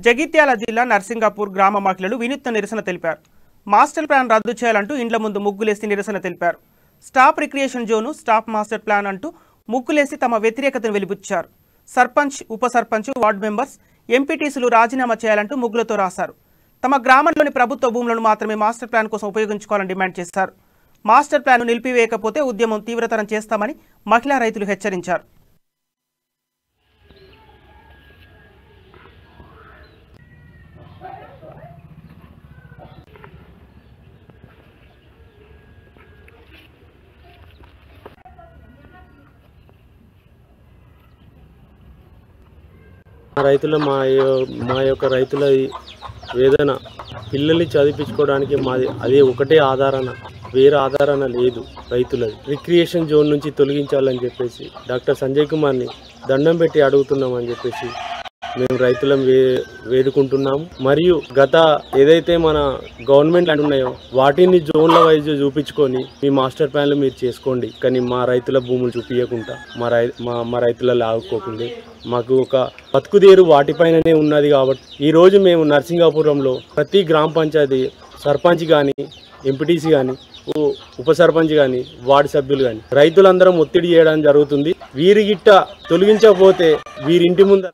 జగిత్యాల జిల్లా నర్సింగాపూర్ గ్రామ మహిళలు వినూత్న నిరసన తెలిపారు. మాస్టర్ ప్లాన్ రద్దు చేయాలంటూ ఇండ్ల ముందు ముగ్గులేసి నిరసన తెలిపారు. Stop recreation zone, stop master plan అంటూ ముగ్గులేసి తమ వ్యతిరేకతను వెలిబుచ్చారు. సర్పంచ్, ఉప సర్పంచ్, వార్డు మెంబర్స్, ఎంపీటీసీలు రాజీనామా చేయాలంటూ ముగ్గులతో రాశారు. తమ గ్రామంలోని ప్రభుత్వ భూములను మాత్రమే మాస్టర్ ప్లాన్ కోసం ఉపయోగించుకోవాలని డిమాండ్ చేశారు. మాస్టర్ ప్లాన్ నిలిపివేయకపోతే ఉద్యమం తీవ్రతరం చేస్తామని మహిళా రైతులు హెచ్చరించారు. రైతుల మా యొక్క రైతుల వేదన పిల్లల్ని చదివించుకోవడానికి మాది అదే ఒకటే ఆధారణ, వేరే ఆధారణ లేదు. రైతులది రిక్రియేషన్ జోన్ నుంచి తొలగించాలని చెప్పేసి డాక్టర్ సంజయ్ కుమార్ని దండం పెట్టి అడుగుతున్నామని చెప్పేసి మేము రైతులం వేడుకుంటున్నాము. మరియు గత ఏదైతే మన గవర్నమెంట్ అంటున్నాయో వాటిని జోన్ల వైజ్ చూపించుకొని మీ మాస్టర్ ప్లాన్లు మీరు చేసుకోండి, కానీ మా రైతుల భూములు చూపించకుండా మా రైతుల లాగుకోకుండా మాకు ఒక బతుకుదేరు వాటిపైననే ఉన్నది. కాబట్టి ఈరోజు మేము నర్సింగాపురంలో ప్రతి గ్రామ పంచాయతీ సర్పంచ్ కానీ, ఎంపీటీసీ కానీ, ఉప సర్పంచ్ కానీ, వార్డు సభ్యులు కానీ రైతులందరం ఒత్తిడి చేయడం జరుగుతుంది. వీరి గిట్ట తొలగించకపోతే వీరింటి ముందర